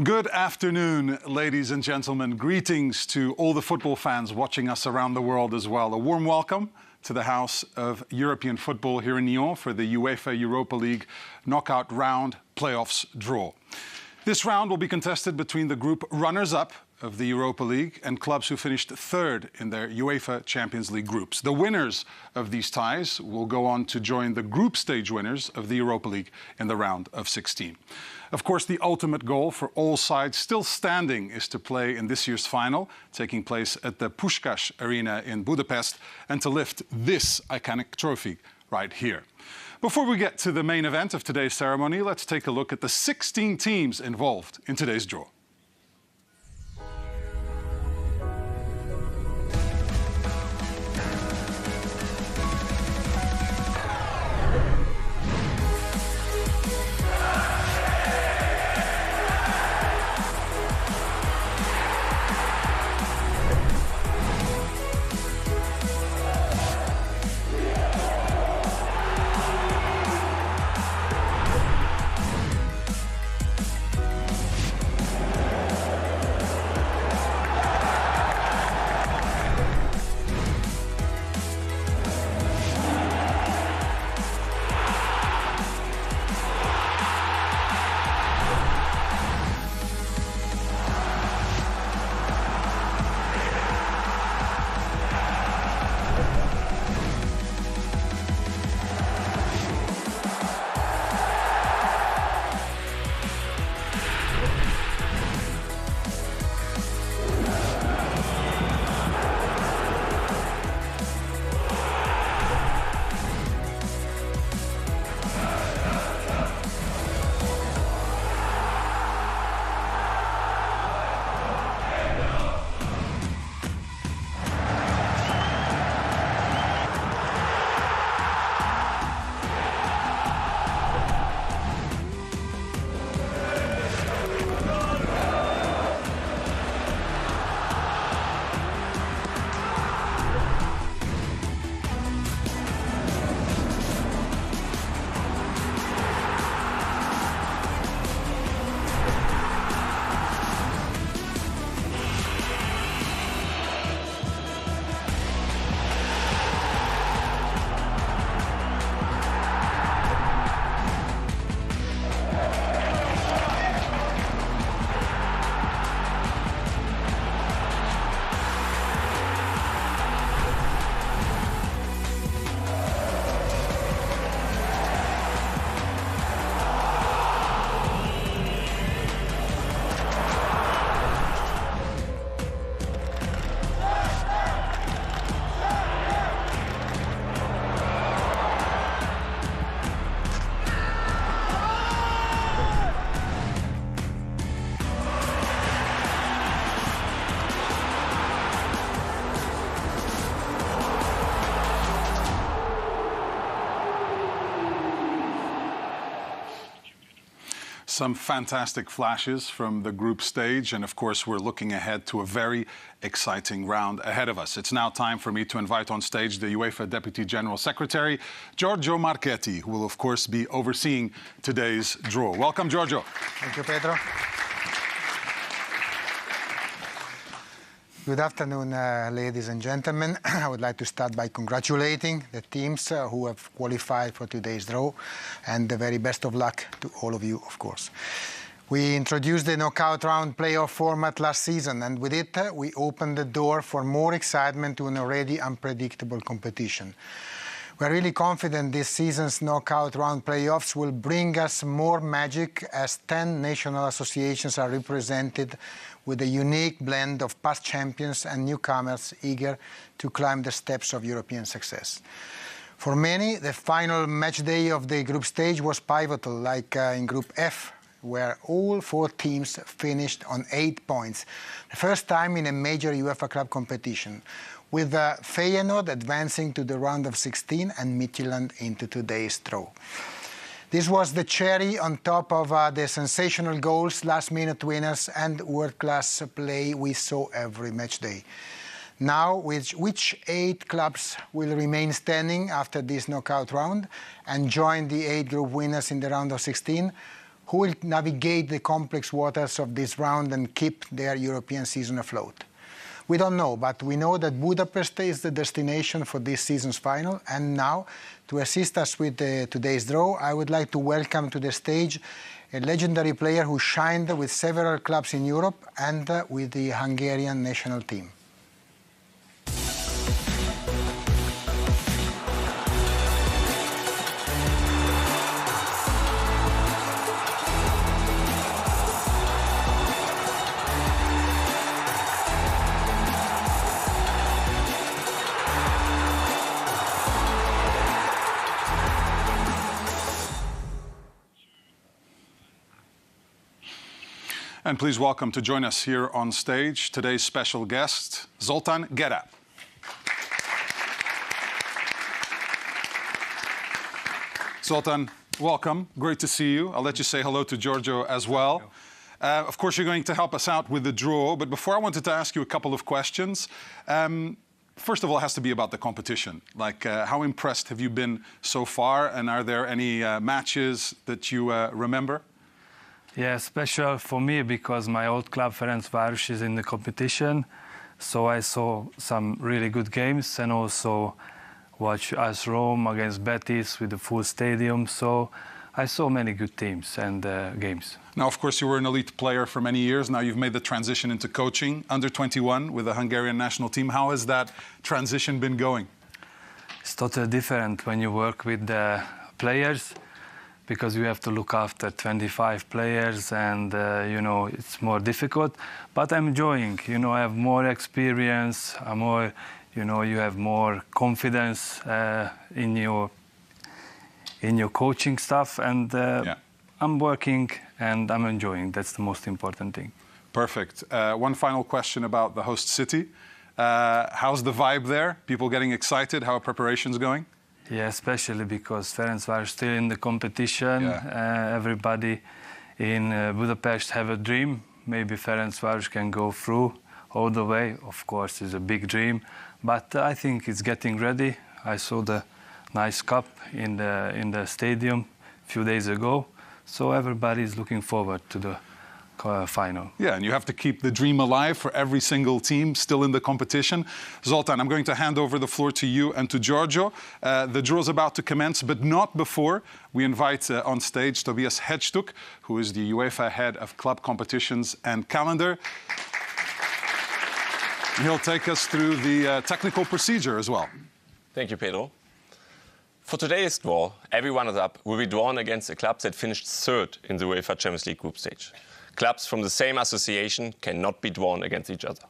Good afternoon, ladies and gentlemen. Greetings to all the football fans watching us around the world as well. A warm welcome to the House of European Football here in Lyon for the UEFA Europa League knockout round playoffs draw. This round will be contested between the group runners-up of the Europa League and clubs who finished third in their UEFA Champions League groups. The winners of these ties will go on to join the group stage winners of the Europa League in the round of 16. Of course, the ultimate goal for all sides still standing is to play in this year's final, taking place at the Puskás Arena in Budapest, and to lift this iconic trophy right here. Before we get to the main event of today's ceremony, let's take a look at the 16 teams involved in today's draw. Some fantastic flashes from the group stage, and of course we're looking ahead to a very exciting round ahead of us. It's now time for me to invite on stage the UEFA Deputy General Secretary, Giorgio Marchetti, who will of course be overseeing today's draw. Welcome, Giorgio. Thank you, Pedro. Good afternoon, ladies and gentlemen. I would like to start by congratulating the teams who have qualified for today's draw, and the very best of luck to all of you, of course. We introduced the knockout round playoff format last season, and with it we opened the door for more excitement to an already unpredictable competition. We're really confident this season's knockout round playoffs will bring us more magic, as 10 national associations are represented with a unique blend of past champions and newcomers eager to climb the steps of European success. For many, the final match day of the group stage was pivotal, like in Group F, where all 4 teams finished on 8 points, the first time in a major UEFA club competition, with Feyenoord advancing to the round of 16 and Midtjylland into today's draw. This was the cherry on top of the sensational goals, last-minute winners and world-class play we saw every match day. Now, which 8 clubs will remain standing after this knockout round and join the 8 group winners in the round of 16? who will navigate the complex waters of this round and keep their European season afloat? We don't know, but we know that Budapest is the destination for this season's final. And now, to assist us with today's draw, I would like to welcome to the stage a legendary player who shined with several clubs in Europe and with the Hungarian national team. And please welcome to join us here on stage today's special guest, Zoltán Geráp. Zoltán, welcome. Great to see you. I'll let you say hello to Giorgio as well. Of course, you're going to help us out with the draw, but before I wanted to ask you a couple of questions. First of all, it has to be about the competition. Like, how impressed have you been so far, and are there any matches that you remember? Yeah, special for me because my old club Ferencváros is in the competition, so I saw some really good games and also watched AS Rome against Betis with the full stadium. So I saw many good teams and games. Now, of course, you were an elite player for many years. Now you've made the transition into coaching under 21 with the Hungarian national team. How has that transition been going? It's totally different when you work with the players, because you have to look after 25 players and, you know, it's more difficult. But I'm enjoying, you know, I have more experience, you know, you have more confidence in your coaching stuff, and I'm working and I'm enjoying. That's the most important thing. Perfect. One final question about the host city. How's the vibe there? People getting excited? How are preparations going? Yeah, especially because Ferencváros still in the competition. Everybody in Budapest have a dream. Maybe Ferencváros can go through all the way. Of course, it's a big dream, but I think it's getting ready. I saw the nice cup in the stadium a few days ago, so everybody is looking forward to the final. Yeah, and you have to keep the dream alive for every single team still in the competition. Zoltán, I'm going to hand over the floor to you and to Giorgio. The draw is about to commence, but not before we invite on stage Tobias Hedstug, who is the UEFA head of club competitions and calendar. He'll take us through the technical procedure as well. Thank you, Pedro. For today's draw, every runners-up will be drawn against the clubs that finished third in the UEFA Champions League group stage. Clubs from the same association cannot be drawn against each other.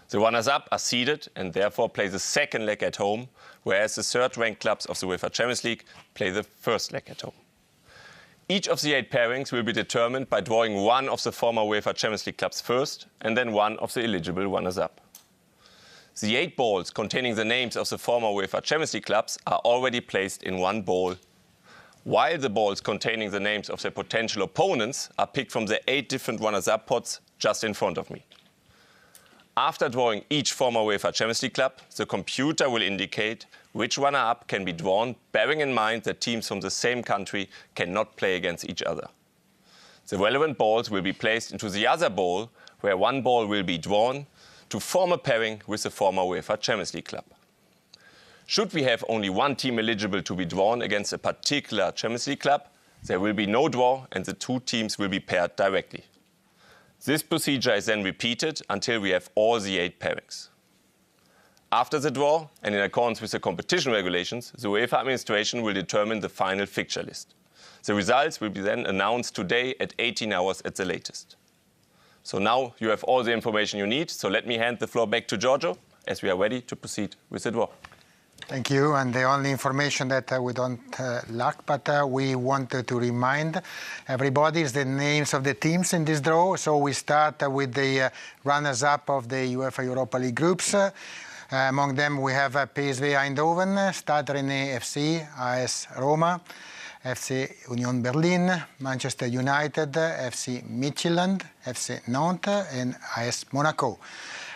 The runners-up are seeded and therefore play the second leg at home, whereas the third-ranked clubs of the UEFA Champions League play the first leg at home. Each of the 8 pairings will be determined by drawing one of the former UEFA Champions League clubs first and then one of the eligible runners-up. The 8 balls containing the names of the former UEFA Champions League clubs are already placed in one ball, while the balls containing the names of their potential opponents are picked from the 8 different runners-up pots just in front of me. After drawing each former UEFA Champions League club, the computer will indicate which runner-up can be drawn, bearing in mind that teams from the same country cannot play against each other. The relevant balls will be placed into the other ball, where one ball will be drawn to form a pairing with the former UEFA Champions League club. Should we have only one team eligible to be drawn against a particular Champions League club, there will be no draw and the 2 teams will be paired directly. This procedure is then repeated until we have all the 8 pairings. After the draw, and in accordance with the competition regulations, the UEFA administration will determine the final fixture list. The results will be then announced today at 18 hours at the latest. So now you have all the information you need, so let me hand the floor back to Giorgio as we are ready to proceed with the draw. Thank you. And the only information that we don't lack, but we wanted to remind everybody is the names of the teams in this draw. So we start with the runners-up of the UEFA Europa League groups. Among them we have PSV Eindhoven, Stade Rennais FC, AS Roma, FC Union Berlin, Manchester United, FC Midtjylland, FC Nantes and AS Monaco.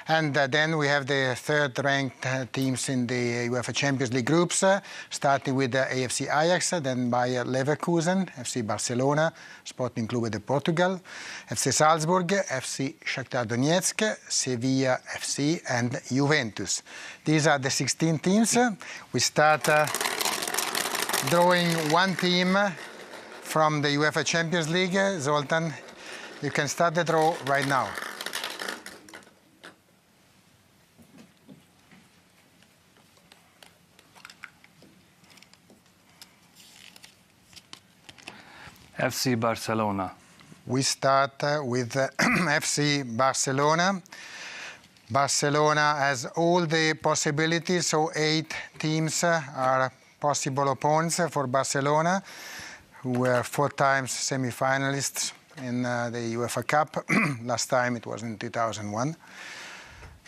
And then we have the third-ranked teams in the UEFA Champions League groups, starting with AFC Ajax, then Bayer Leverkusen, FC Barcelona, Sporting Clube de Portugal, FC Salzburg, FC Shakhtar Donetsk, Sevilla FC, and Juventus. These are the 16 teams. We start drawing one team from the UEFA Champions League. Zoltan, you can start the draw right now. FC Barcelona. We start with FC Barcelona. Barcelona has all the possibilities, so 8 teams are possible opponents for Barcelona, who were 4 times semi-finalists in the UEFA Cup. Last time it was in 2001.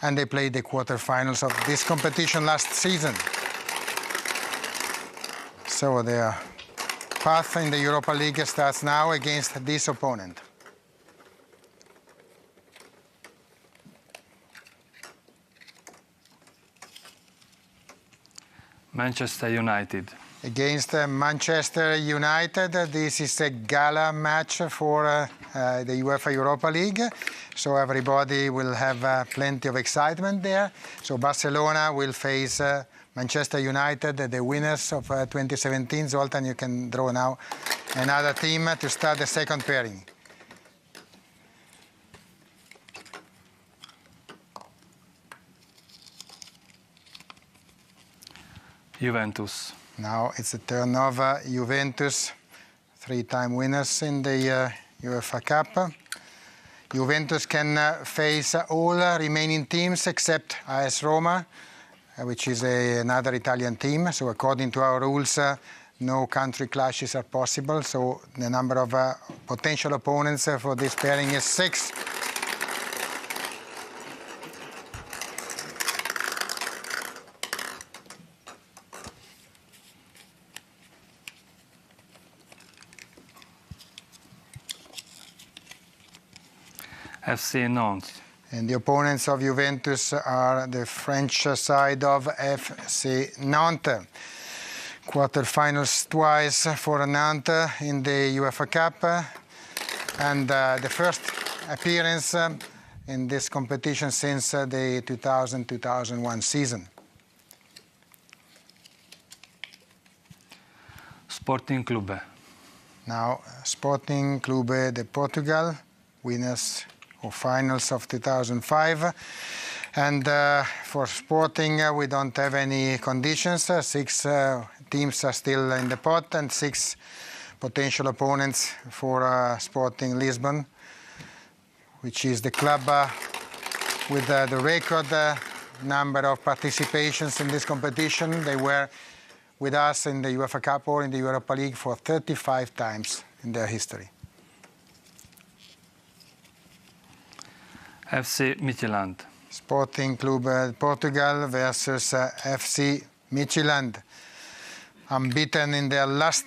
And they played the quarterfinals of this competition last season. So their path in the Europa League starts now against this opponent. Manchester United. Against Manchester United, this is a gala match for the UEFA Europa League, so everybody will have plenty of excitement there. So Barcelona will face Manchester United, the winners of 2017. Zoltan, you can draw now another team to start the second pairing. Juventus. Now it's the turn of Juventus, 3-time winners in the UEFA Cup. Juventus can face all remaining teams except AS Roma, which is another Italian team. So according to our rules, no country clashes are possible. So the number of potential opponents for this pairing is 6. FC Nantes. And the opponents of Juventus are the French side of FC Nantes. Quarterfinals twice for Nantes in the UEFA Cup. And the first appearance in this competition since the 2000-2001 season. Sporting Clube. Now, Sporting Clube de Portugal, winners of finals of 2005. And for Sporting, we don't have any conditions. 6 teams are still in the pot and 6 potential opponents for Sporting Lisbon, which is the club with the record number of participations in this competition. They were with us in the UEFA Cup or in the Europa League for 35 times in their history. FC Midtjylland. Sporting Clube Portugal versus FC Midtjylland. Unbeaten in their last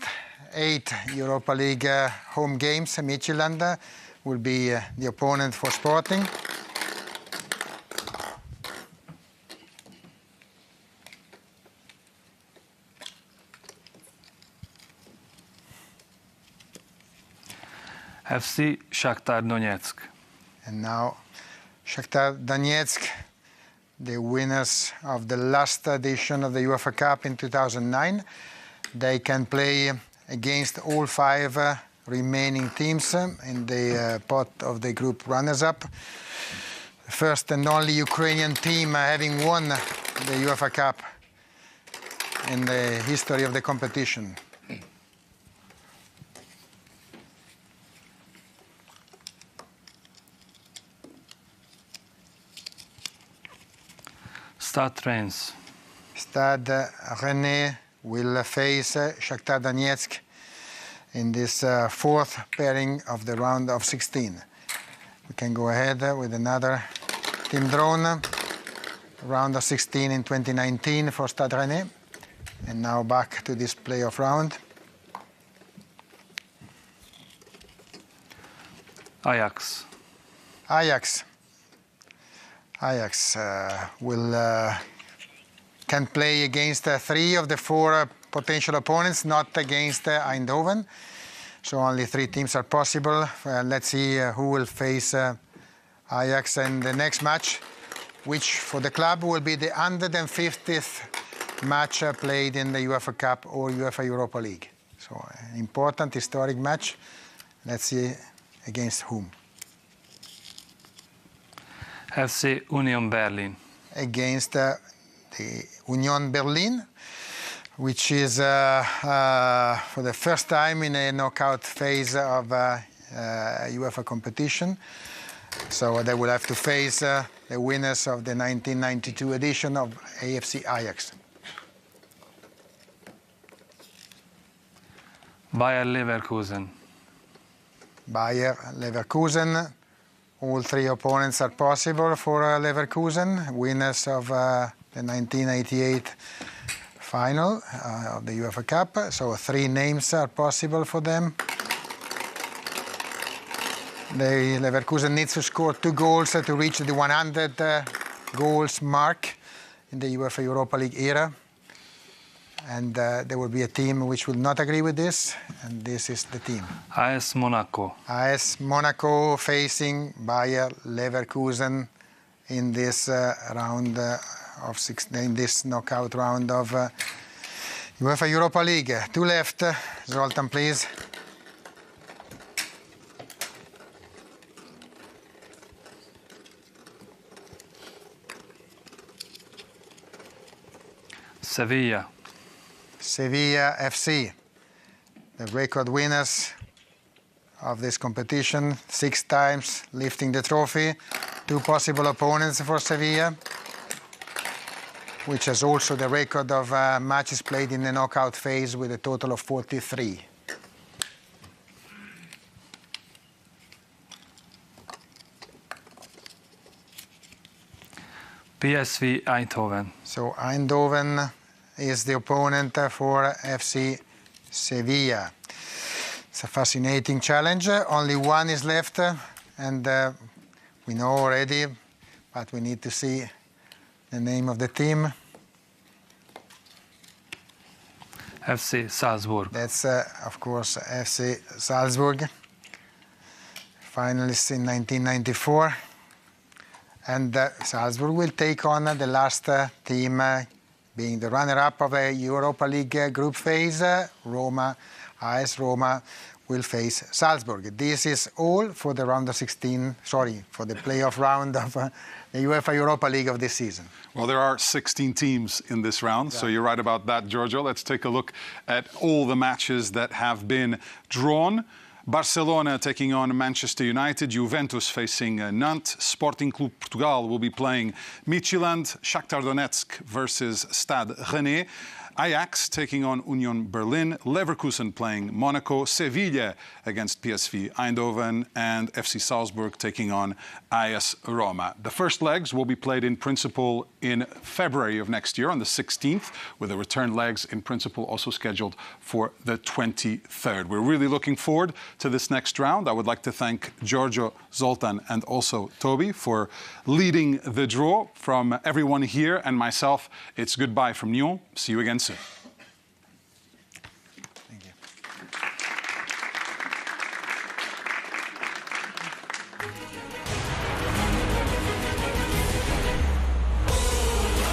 8 Europa League home games. Midtjylland will be the opponent for Sporting. FC Shakhtar Donetsk. And now Shakhtar Donetsk, the winners of the last edition of the UEFA Cup in 2009. They can play against all 5 remaining teams in the pot of the group runners-up. The first and only Ukrainian team having won the UEFA Cup in the history of the competition. Stade Reims. Stade Rennais will face Shakhtar Donetsk in this 4th pairing of the round of 16. We can go ahead with another team drawn. Round of 16 in 2019 for Stade Rennais. And now back to this playoff round. Ajax. Ajax. Ajax can play against 3 of the 4 potential opponents, not against Eindhoven. So only 3 teams are possible. Let's see who will face Ajax in the next match, which for the club will be the 150th match played in the UEFA Cup or UEFA Europa League. So an important historic match. Let's see against whom. FC Union Berlin. Against the Union Berlin, which is for the first time in a knockout phase of UEFA competition. So they will have to face the winners of the 1992 edition of AFC Ajax. Bayer Leverkusen. Bayer Leverkusen. All 3 opponents are possible for Leverkusen, winners of the 1988 final of the UEFA Cup. So 3 names are possible for them. Leverkusen needs to score 2 goals to reach the 100 goals mark in the UEFA Europa League era. And there will be a team which will not agree with this, and this is the team. AS Monaco. AS Monaco facing Bayer Leverkusen in this round of 16, in this knockout round of UEFA Europa League. 2 left. Zoltan, please. Sevilla. Sevilla FC, the record winners of this competition, 6 times lifting the trophy. 2 possible opponents for Sevilla, which has also the record of matches played in the knockout phase with a total of 43. PSV Eindhoven. So Eindhoven is the opponent for FC Sevilla. It's a fascinating challenge. Only 1 is left, and we know already, but we need to see the name of the team. FC Salzburg. That's, of course, FC Salzburg, finalists in 1994. And Salzburg will take on the last team, being the runner-up of a Europa League group phase. Roma, AS Roma will face Salzburg. This is all for the round of 16, for the playoff round of the UEFA Europa League of this season. Well, there are 16 teams in this round, so you're right about that, Giorgio. Let's take a look at all the matches that have been drawn. Barcelona taking on Manchester United, Juventus facing Nantes, Sporting Club Portugal will be playing Midtjylland, Shakhtar Donetsk versus Stade Rennais, Ajax taking on Union Berlin, Leverkusen playing Monaco, Sevilla against PSV Eindhoven, and FC Salzburg taking on AS Roma. The first legs will be played in principle in February of next year on the 16th, with the return legs in principle also scheduled for the 23rd. We're really looking forward to this next round. I would like to thank Giorgio, Zoltan, and also Toby for leading the draw. From everyone here and myself, it's goodbye from Nyon. See you again soon. Thank you.